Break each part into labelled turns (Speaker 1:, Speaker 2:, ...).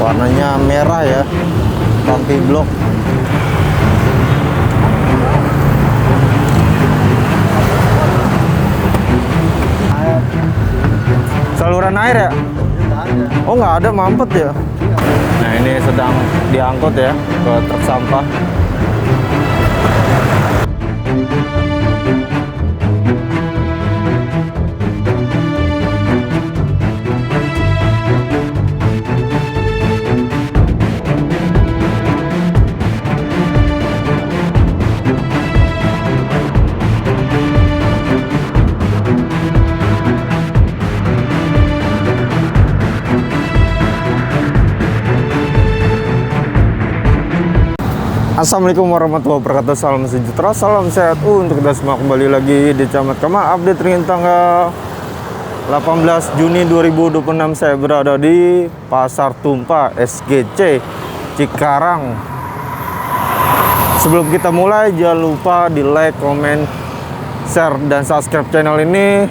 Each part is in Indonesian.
Speaker 1: Warnanya merah ya, Pumpy Block. Saluran air ya? Oh, nggak ada, mampet ya. Nah, ini sedang diangkut ya ke truk sampah. Assalamualaikum warahmatullahi wabarakatuh. Salam sejahtera, salam sehat untuk kita semua. Kembali lagi di Camat Kama update ringin tanggal 18 Juni 2026. Saya berada di Pasar Tumpah SGC Cikarang. Sebelum kita mulai, jangan lupa di like, comment, share, dan subscribe channel ini.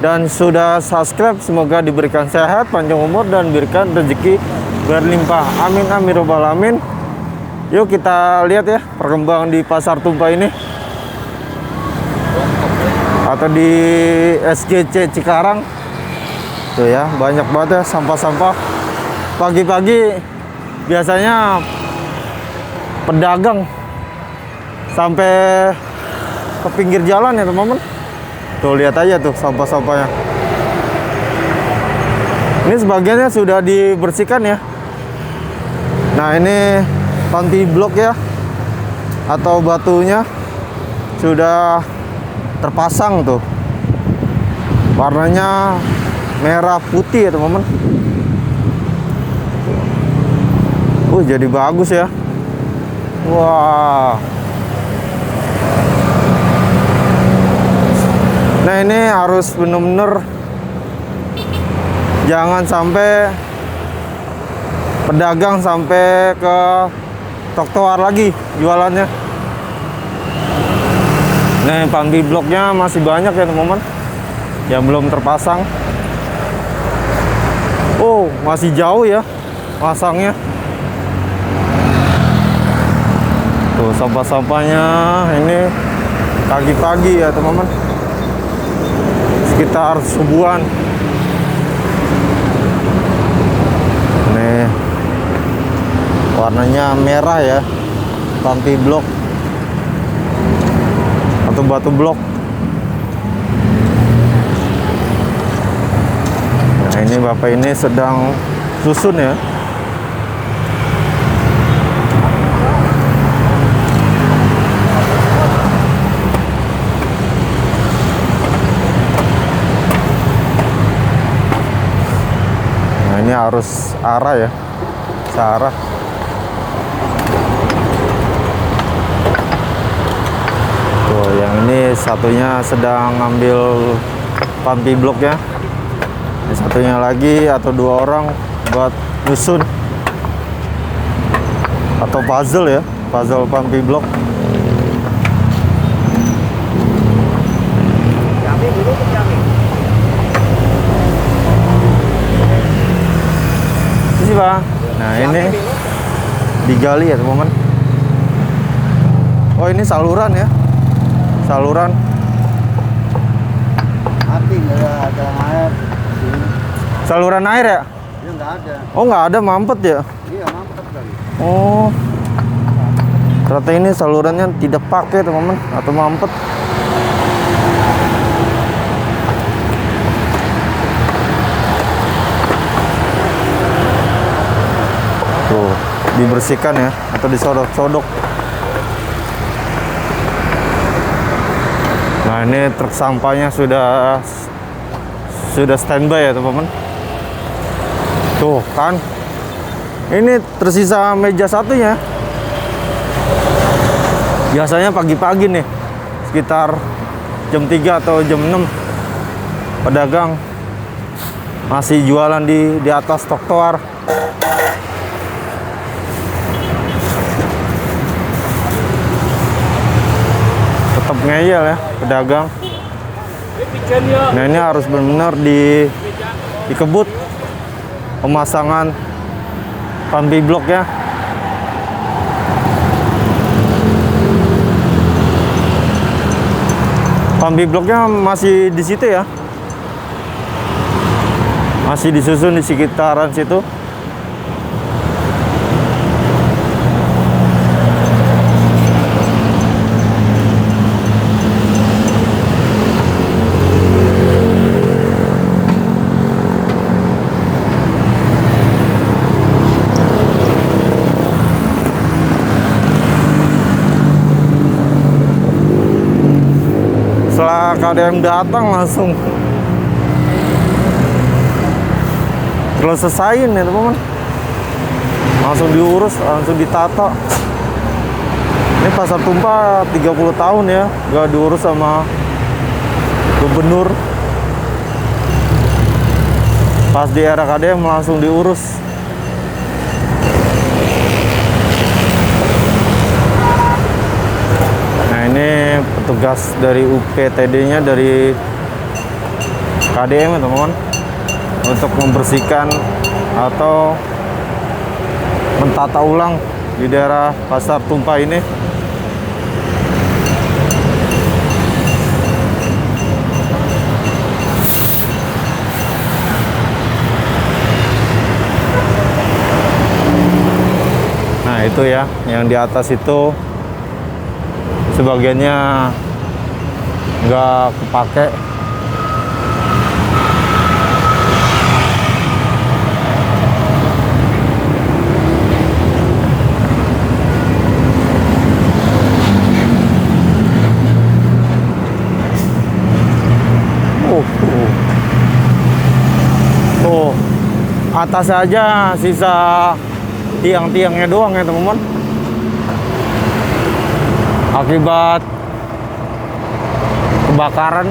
Speaker 1: Dan sudah subscribe, semoga diberikan sehat, panjang umur, dan diberikan rezeki berlimpah. Amin amin robbal alamin. Yuk kita lihat ya perkembangan di Pasar Tumpah ini, atau di SGC Cikarang. Tuh ya, banyak banget ya sampah-sampah. Pagi-pagi biasanya pedagang sampai ke pinggir jalan ya teman-teman. Tuh lihat aja tuh sampah-sampahnya. Ini sebagiannya sudah dibersihkan ya. Nah, ini Pumpy Block ya, atau batunya sudah terpasang tuh. Warnanya merah putih ya teman-teman. Jadi bagus ya. Wah. Nah, ini harus bener-bener jangan sampai pedagang sampai ke trotoar lagi jualannya. Nih, Pumpy Blocknya masih banyak ya teman-teman yang belum terpasang. Oh, masih jauh ya pasangnya. Tuh sampah-sampahnya ini pagi-pagi ya teman-teman, sekitar subuhan. Nih, warnanya merah ya, Pumpy Block atau batu blok. Nah, ini bapak ini sedang susun ya. Nah, ini harus arah ya, searah. Yang ini satunya sedang ngambil Pumpy Block ya. Yang satunya lagi atau dua orang buat nyusun atau puzzle ya, puzzle Pumpy Block. Ini sih Pak. Nah, ini digali ya teman-teman. Oh, ini saluran ya. Saluran
Speaker 2: mati, nggak ada air.
Speaker 1: Saluran air ya?
Speaker 2: Iya, nggak ada.
Speaker 1: Oh, nggak ada, mampet ya?
Speaker 2: Iya, mampet kali.
Speaker 1: Oh, ternyata ini salurannya tidak pakai teman-teman, atau mampet. Tuh, dibersihkan ya, atau disodok-sodok. Nah, ini truk sampahnya sudah standby ya teman-teman. Tuh kan, ini tersisa meja satunya. Biasanya pagi-pagi nih, sekitar jam 3 atau jam 6, pedagang masih jualan di atas trotoar. Tetap ngeyel ya pedagang. Nah, ini harus benar-benar dikebut pemasangan Pampi bloknya. Pampi bloknya masih di situ ya. Masih disusun di sekitaran situ. Setelah KDM datang langsung selesaiin ya teman-teman, langsung diurus, langsung ditata. Ini pasar tumpah 30 tahun ya gak diurus sama gubernur. Pas di era KDM langsung diurus. Nah ini petugas dari UPTD nya dari KDM ya teman-teman, untuk membersihkan atau mentata ulang di daerah pasar tumpah ini. Nah itu ya, yang di atas itu sebagiannya nggak kepake. Tuh, atas aja sisa tiang-tiangnya doang ya teman-teman. Akibat kebakaran.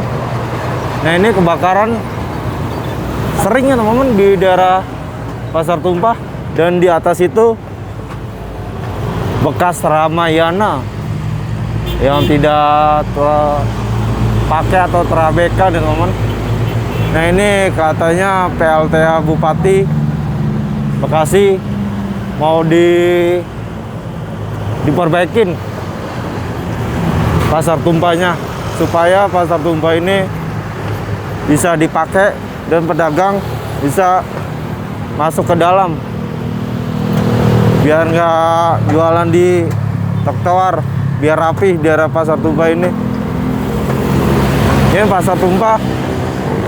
Speaker 1: Nah ini kebakaran sering ya teman-teman di daerah pasar tumpah. Dan di atas itu bekas Ramayana yang tidak terpakai atau terabaikan ya teman-teman. Nah ini katanya PLTA Bupati Bekasi mau diperbaikin pasar tumpahnya, supaya pasar tumpah ini bisa dipakai dan pedagang bisa masuk ke dalam, biar nggak jualan di trotoar, biar rapi di daerah pasar tumpah ini. Ini pasar tumpah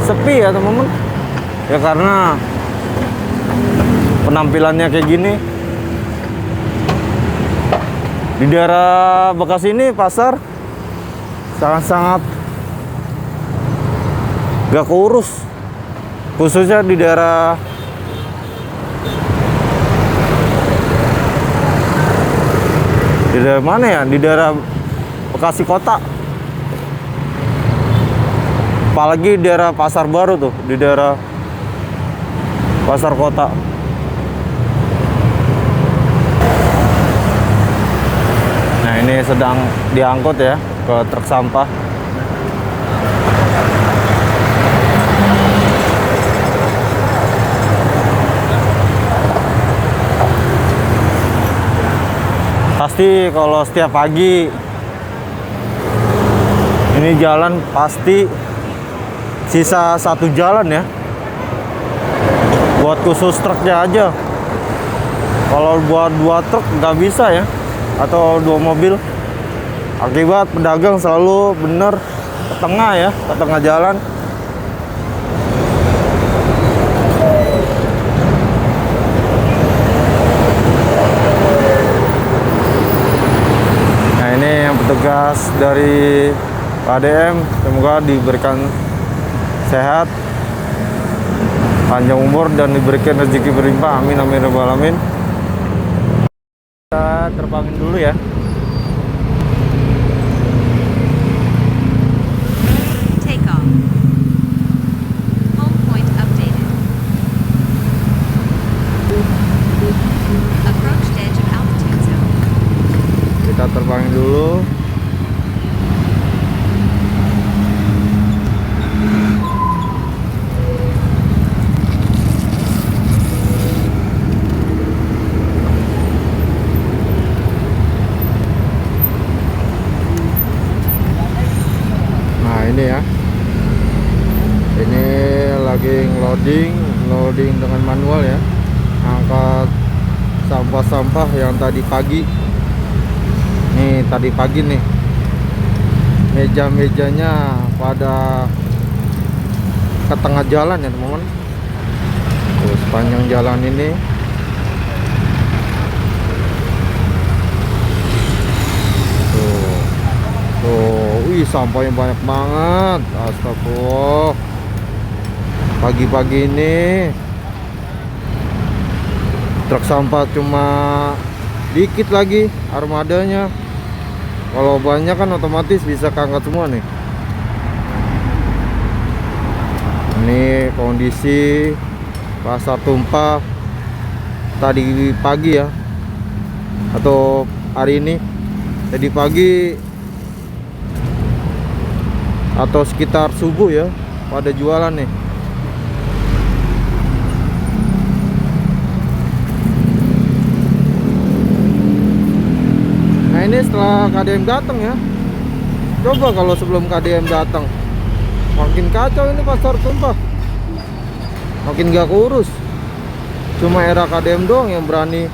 Speaker 1: sepi ya teman-teman ya, karena penampilannya kayak gini. Di daerah Bekasi ini pasar sangat-sangat gak keurus, khususnya di daerah mana ya, di daerah Bekasi kota, apalagi di daerah pasar baru tuh, di daerah pasar kota. Nah ini sedang diangkut ya ke truk sampah. Pasti kalau setiap pagi ini jalan pasti sisa satu jalan ya, buat khusus truknya aja. Kalau buat 2 truk nggak bisa ya, atau 2 mobil. Akibat pedagang selalu bener ke tengah ya, ke tengah jalan. Nah ini yang petugas dari KDM, semoga diberikan sehat, panjang umur, dan diberikan rezeki berlimpah. Amin amin rabbal alamin. Kita terbangin dulu ya.
Speaker 3: Take off. Home point updated. Approach edge of altitude zone.
Speaker 1: Kita terbangin dulu. loading dengan manual ya, angkat sampah-sampah yang tadi pagi. Nih tadi pagi nih, meja-mejanya pada ke tengah jalan ya teman-teman. Tuh, sepanjang jalan ini tuh, wih sampahnya banyak banget. Astagfirullah, pagi-pagi ini truk sampah cuma dikit lagi armadanya. Kalau banyak kan otomatis bisa keangkat semua nih. Ini kondisi pasar tumpah tadi pagi ya, atau hari ini. Tadi pagi atau sekitar subuh ya, pada jualan nih. Nah ini setelah KDM datang ya. Coba kalau sebelum KDM datang, makin kacau ini pasar tumpah, makin gak kurus. Cuma era KDM doang yang berani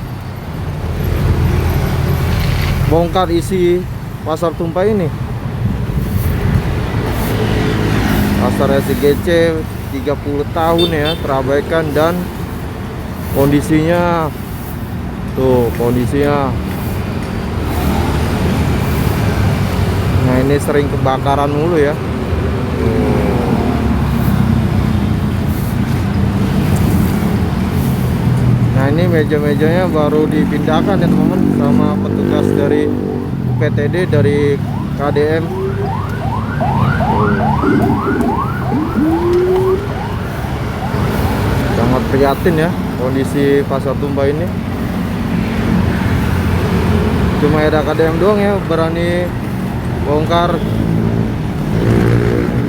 Speaker 1: bongkar isi pasar tumpah ini. Pasar SGC 30 tahun ya terabaikan, dan kondisinya tuh, kondisinya nah ini sering kebakaran mulu ya. Nah ini meja-mejanya baru dipindahkan ya teman-teman sama petugas dari PTD, dari KDM. Sangat prihatin ya kondisi pasar tumpah ini. Cuma ada KDM doang ya berani bongkar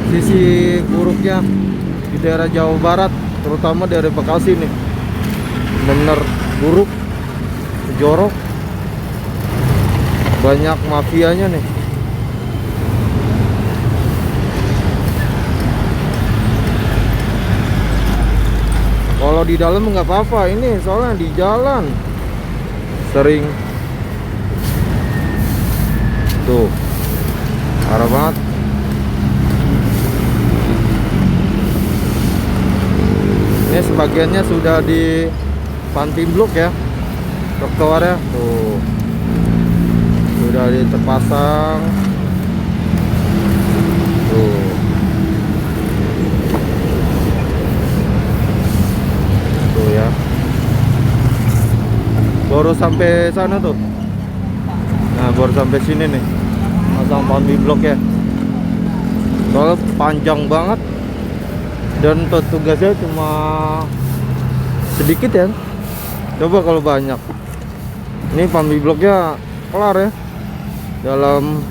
Speaker 1: sisi buruknya di daerah Jawa Barat, terutama dari Bekasi nih. Bener buruk, jorok, banyak mafianya nih. Kalau di dalam nggak apa-apa, ini soalnya di jalan sering tuh, parah banget. Ini sebagiannya sudah di panting blok ya, trotoarnya tuh sudah terpasang tuh. Tuh ya, baru sampai sana tuh. Nah baru sampai sini nih, pasang panting blok ya. Soalnya panjang banget dan petugasnya cuma sedikit ya. Coba kalau banyak. Ini pambi bloknya kelar ya dalam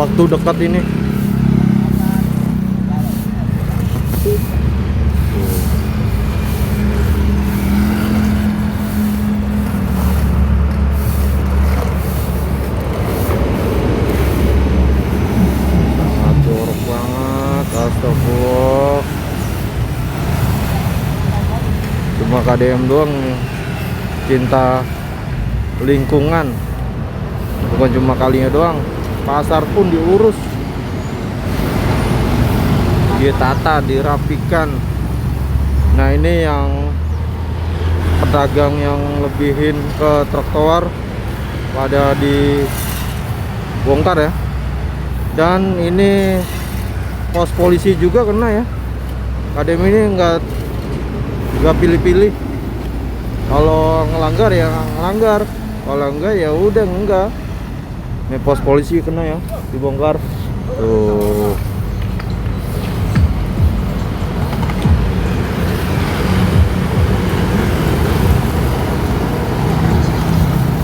Speaker 1: waktu dekat ini. Sangat jorok banget, astagfirullah. Cuma KDM doang cinta lingkungan, bukan cuma kalinya doang, pasar pun diurus, ditata, dirapikan. Nah ini yang pedagang yang lebihin ke trotoar pada dibongkar ya. Dan ini pos polisi juga kena ya. KDM ini nggak pilih-pilih. Kalau ngelanggar ya ngelanggar, kalau enggak ya udah enggak. Ini pos polisi kena ya, dibongkar tuh.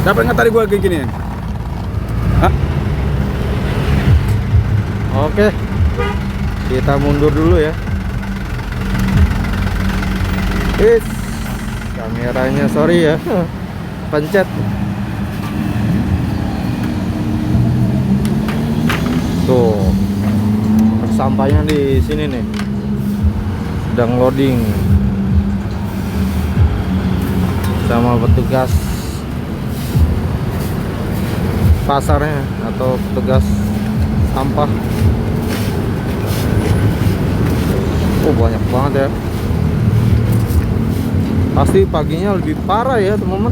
Speaker 2: Dapat nggak tadi gua kayak gini? Hah?
Speaker 1: Oke, kita mundur dulu ya. Kameranya sorry ya, pencet. Tuh, sampahnya di sini nih. sedang loading sama petugas pasarnya atau petugas sampah. Oh, banyak banget ya. Pasti paginya lebih parah ya teman-teman,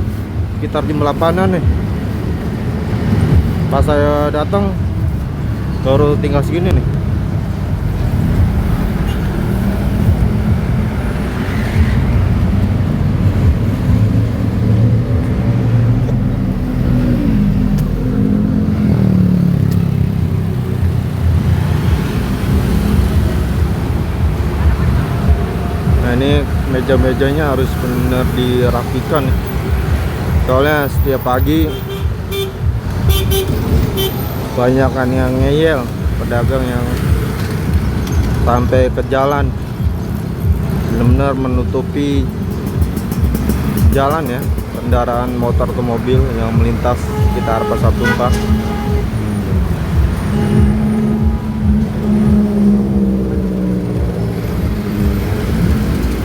Speaker 1: sekitar jam 8-an nih. Pas saya datang baru tinggal segini nih. Nah, ini meja-mejanya harus benar dirapikan nih. Soalnya setiap pagi banyak kan yang ngeyel, pedagang yang sampai ke jalan, benar-benar menutupi jalan ya, kendaraan motor atau mobil yang melintas sekitar Pasar Tumpah.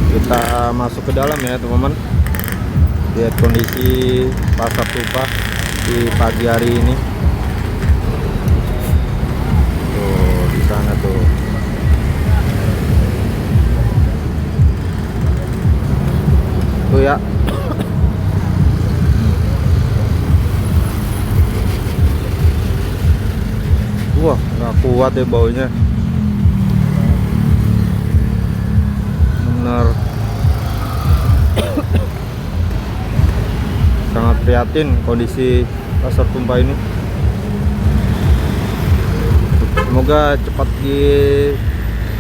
Speaker 1: Kita masuk ke dalam ya teman-teman, lihat kondisi Pasar Tumpah di pagi hari ini. Tuh di sana tuh. Tuh ya. Wah, nggak kuat ya baunya. Benar. Sangat prihatin kondisi Pasar Tumpah ini. Semoga cepat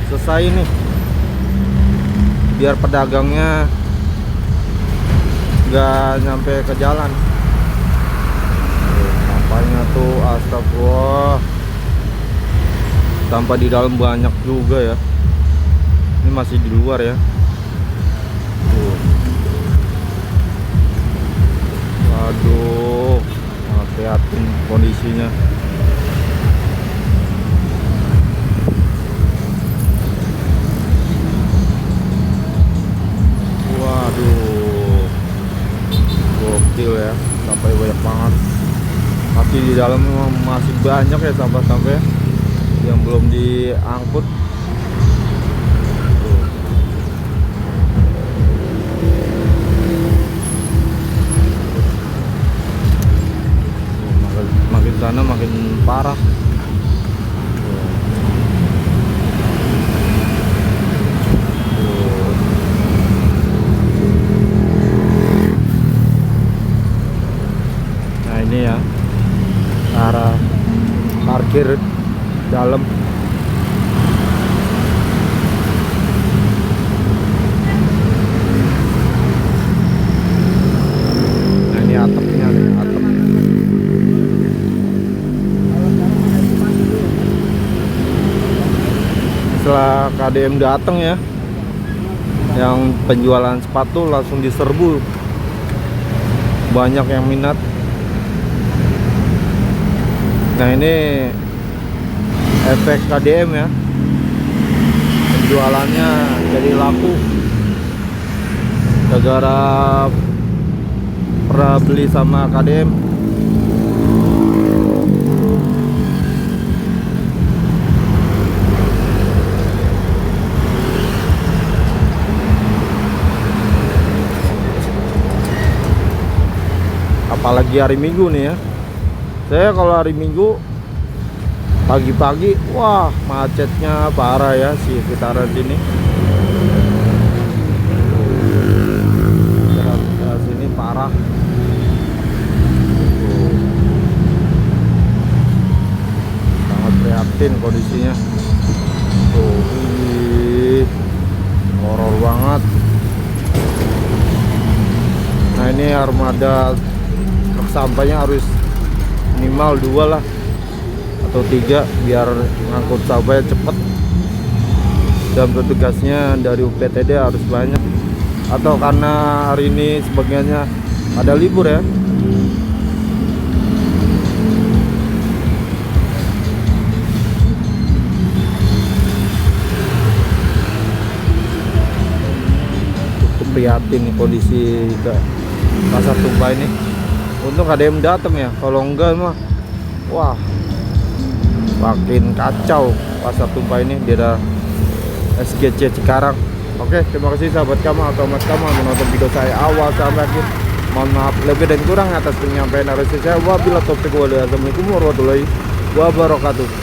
Speaker 1: selesai nih, biar pedagangnya nggak nyampe ke jalan. Sampahnya tuh astagfirullah, sampah di dalam banyak juga ya. Ini masih di luar ya. Waduh, sangat prihatin kondisinya. Waduh, gokil ya, sampai banyak banget. Masih di dalam masih banyak ya sampah-sampah yang belum diangkut. Makin sana makin parah. Nah ini ya arah parkir dalam. Nah ini atapnya nih, atap. Setelah KDM datang ya, yang penjualan sepatu langsung diserbu, banyak yang minat. Nah ini efek KDM ya, penjualannya jadi laku gara-gara pernah beli sama KDM. Apalagi hari Minggu nih ya. Saya kalau hari Minggu pagi-pagi, wah macetnya parah ya si sekitaran sini. Daerah sini parah. Sangat prihatin kondisinya. Tuh, ini horor banget. Nah ini armada truk sampahnya harus minimal 2 lah atau 3 biar ngangkut sampahnya cepet, dan petugasnya dari UPTD harus banyak, atau karena hari ini sebagiannya ada libur ya. prihatin nih kondisi ke Pasar Tumpah ini. Untung ada yang datang ya, kalau enggak mah wah makin kacau Pasar Tumpah ini di daerah SGC Cikarang. Oke, terima kasih sahabat Kamal atau Mas Kamal menonton video saya awal sampai akhir. Mohon maaf lebih dan kurang atas penyampaian narasi saya. Wabillahi taufiq wal hidayah. Assalamualaikum warahmatullahi wabarakatuh.